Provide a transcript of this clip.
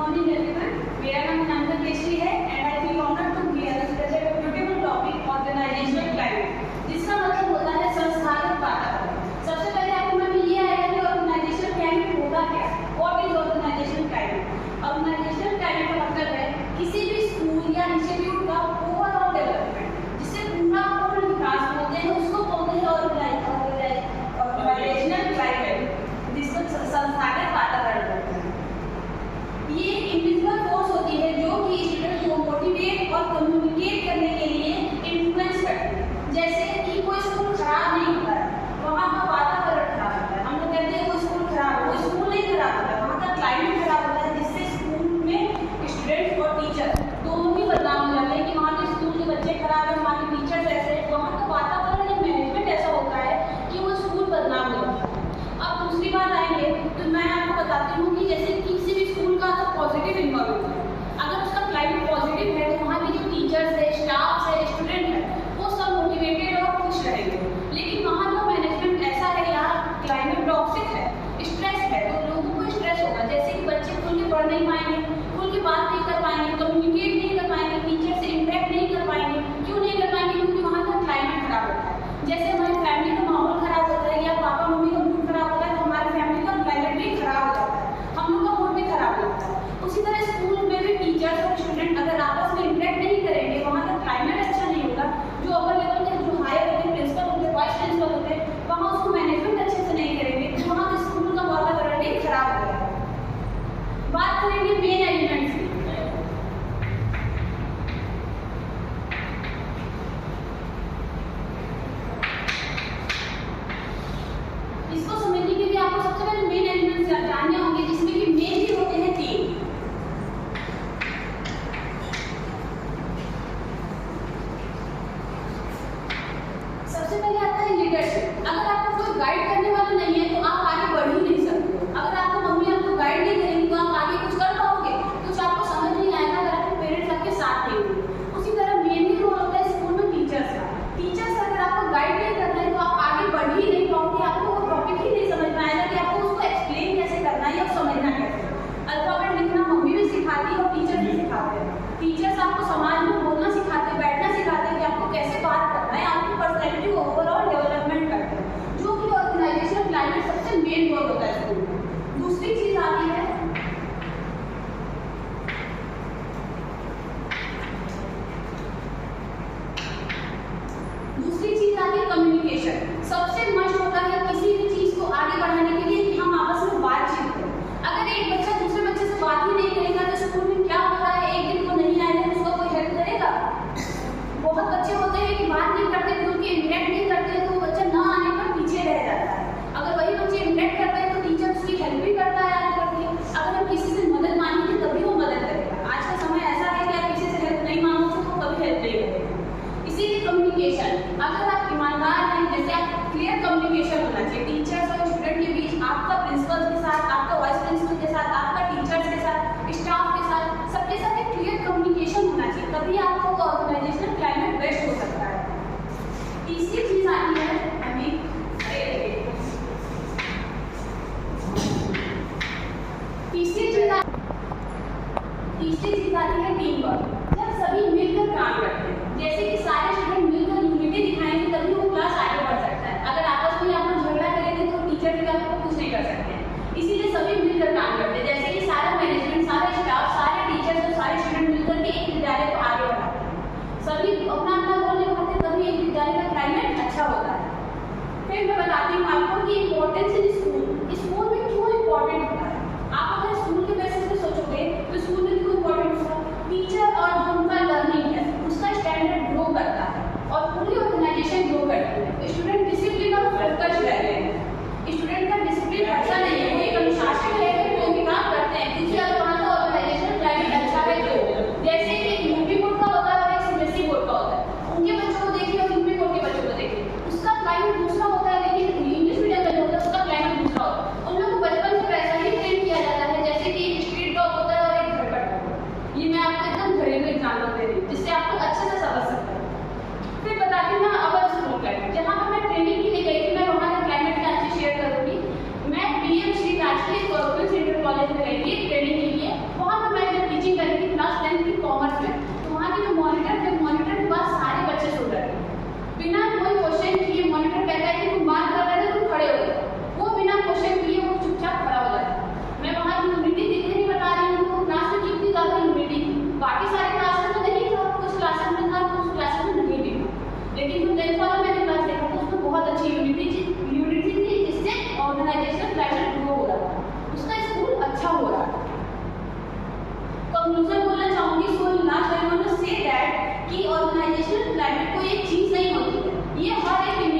Morning everyone, मेरा नाम नंदन केशरी है and I feel honoured to be as present a beautiful topic organisational climate, जिसका मतलब होता है संस्थागत वातावरण। सबसे पहले आपको मन में ये आएगा कि ऑर्गेनाइजेशनल क्लाइमेट होगा क्या? What is organisational climate? Organisational climate का मतलब है किसी भी स्कूल या इंस्टीट्यूट का ओवरऑल डेवलपमेंट, जिससे पूर्ण विकास होते हैं, उसको बोलते हैं ऑर्गेनाइजेशनल क्लाइमेट, जिसको संस्थागत वातावरण बोलते हैं। ये एक इनविजिबल फोर्स होती है जो कि स्टूडेंट को मोटिवेट और कम्युनिकेट करने के लिए इन्फ्लुएंस करती है। जैसे कि कोई स्कूल खराब नहीं होता है, वहाँ का वातावरण खराब होता है। हम लोग कहते हैं कोई स्कूल खराब हो, कोई स्कूल नहीं खराब होता है, वहाँ का क्लाइमेट खराब होता है, जिससे स्कूल में स्टूडेंट और टीचर दोनों ही बदलाव हो जाते हैं कि वहाँ के स्कूल के बच्चे खराब है, वहाँ के टीचर्स ऐसे, वहाँ का वातावरण या मैनेजमेंट ऐसा होता है कि वो स्कूल बदनाम हो जाता है। अब दूसरी बात आएंगे तो मैं आपको बताती हूँ कि जैसे किसी भी स्कूल का अगर पॉजिटिव इन्वायरमेंट है, अगर उसका क्लाइमेट पॉजिटिव है तो वहाँ के जो टीचर्स है, स्टाफ है, स्टूडेंट है, वो सब मोटिवेटेड और खुश रहेंगे। लेकिन वहाँ जो मैनेजमेंट ऐसा है या क्लाइमेट टॉक्सिक है, स्ट्रेस है, तो लोगों को स्ट्रेस होगा। जैसे कि बच्चे खुल के पढ़ नहीं पाएंगे, खुल के बात नहीं कर पाएंगे, कम्युनिकेट नहीं कर पाएंगे, टीचर से इंटरेक्ट नहीं कर पाएंगे। क्यों नहीं कर पाएंगे? क्योंकि वहाँ का क्लाइमेट खराब होता है। जैसे हमारी फैमिली का माहौल खराब होता है या पापा मम्मी का मूड खराब होता है, तो हमारी फैमिली का क्लाइमेट भी खराब हो जाता है, हम लोग का मूड भी खराब हो जाता है। उसी तरह स्कूल में भी टीचर्स और स्टूडेंट अगर आपस में इंटरेक्ट नहीं करेंगे, वहाँ का क्लाइमेट अच्छा नहीं होगा। जो अपर लेवल के जो हायर होते हैं, प्रिंसिपल होते हैं, वाइस प्रिंसिपल होते हैं, वहाँ उसको मैनेजमेंट अच्छे से नहीं करेंगे, तो वहाँ के स्कूल का वातावरण भी खराब हो जाएगा। बात करेंगे मेन एलिमेंट्स की। इसको समझने के लिए आपको सबसे पहले मेन एलिमेंट्स जानने होंगे, जिसमें कि मेनली होते हैं 3। सबसे पहले आता है लीडरशिप। अगर आपको कोई गाइड करने वाला नहीं है तो आप आगे बढ़ ही नहीं सकते हो। अगर आपको मम्मी आपको गाइड नहीं करेंगी तो आप आगे कुछ कर पाओगे? कुछ आपको समझ नहीं आएगा अगर आपके पेरेंट्स आपके साथ नहीं होंगे। उसी तरह मेनली रोल होता है स्कूल में टीचर्स का। टीचर्स अगर आपको गाइड नहीं करना है तो आप आगे बढ़ ही नहीं पाओगे, आपको वो टॉपिक ही नहीं समझ में आएगा कि आपको उसको एक्सप्लेन कैसे करना है या समझना कैसे। अल्फाबेट लिखना मम्मी भी सिखाती है और टीचर भी सिखाते हैं। टीचर्स आपको समाज में बोलना सिखाते हैं, बैठना सिखाते हैं कि आपको कैसे बात करना है, आपकी पर्सनैलिटी को ओवरऑल डेवलपमेंट करते हैं, जो कि ऑर्गेनाइजेशनल क्लाइमेट सबसे मेन रोल होता है स्कूल में। दूसरी चीज आती है कम्युनिकेशन। सबसे मस्ट होता है किसी भी चीज को आगे बढ़ाने के लिए कि हम आपस में बातचीत करें। अगर एक बच्चा दूसरे बच्चे से बात ही नहीं करेगा तो स्कूल में क्या हो रहा है, एक दिन को नहीं आएगा तो उसका कोई हेल्प करेगा? बहुत बच्चे होते हैं कि बात नहीं करते, खुल के इंटरेक्ट नहीं करते, तो वो बच्चा ना आने पर पीछे रह जाता है। अगर वही बच्चे इंटरेक्ट करते हैं तो टीचर उसकी हेल्प भी करता है आगे बढ़ के। अगर हम किसी से मदद मांगेंगे तभी वो मदद करेगा। आज का समय ऐसा है कि आप किसी से हेल्प नहीं मांगोगे तो कभी हेल्प नहीं करेगा। इसीलिए कम्युनिकेशन, अगर आप ईमानदार हैं, जैसे आप क्लियर कम्युनिकेशन होना चाहिए टीचर्स और स्टूडेंट के बीच, आपका प्रिंसिपल के साथ, आपका वाइस प्रिंसिपल के साथ, आपका टीचर्स के साथ, स्टाफ के साथ, सबके साथ एक क्लियर कम्युनिकेशन होना चाहिए, तभी आपका ऑर्गेनाइजेशनल क्लाइमेट बेस्ट हो सकता है। तीसरी चीज आती है तीसरी चीज आती है टीम वर्क। जब सभी मिलकर काम करते हैं, जैसे कि सारे स्टूडेंट मिलकर यूनिटी दिखाएंगे तभी वो क्लास आगे बढ़ सकता है। अगर आपस में आप लोग झगड़ा करेंगे तो टीचर भी आपको कुछ नहीं कर सकते हैं। इसीलिए सभी मिलकर काम करते हैं, जैसे कि सारा मैनेजमेंट, सारे स्टाफ, सारे टीचर्स और सारे स्टूडेंट मिलकर के एक विद्यालय को आगे बढ़ाते हैं। सभी अपना अपना रोल निभाते हैं, तभी एक विद्यालय का क्लाइमेट अच्छा होता है। फिर मैं बताती हूँ आपको कि इम्पोर्टेंस इन स्कूल, स्कूल में क्यों इम्पोर्टेंट होता है। आप अगर स्कूल के बेसिस पे सोचोगे तो स्कूल में क्यों इम्पोर्टेंट होता है? टीचर और जो उनका लर्निंग है उसका स्टैंडर्ड ग्रो करता है ऑर्गेनाइजेशनल क्लाइमेट ग्रो हो रहा था, उसका स्कूल अच्छा हो रहा था। कंक्लूजन बोलना चाहूंगी, so in last I want to say that कि ऑर्गेनाइजेशनल क्लाइमेट कोई एक चीज नहीं होती है, ये हर एक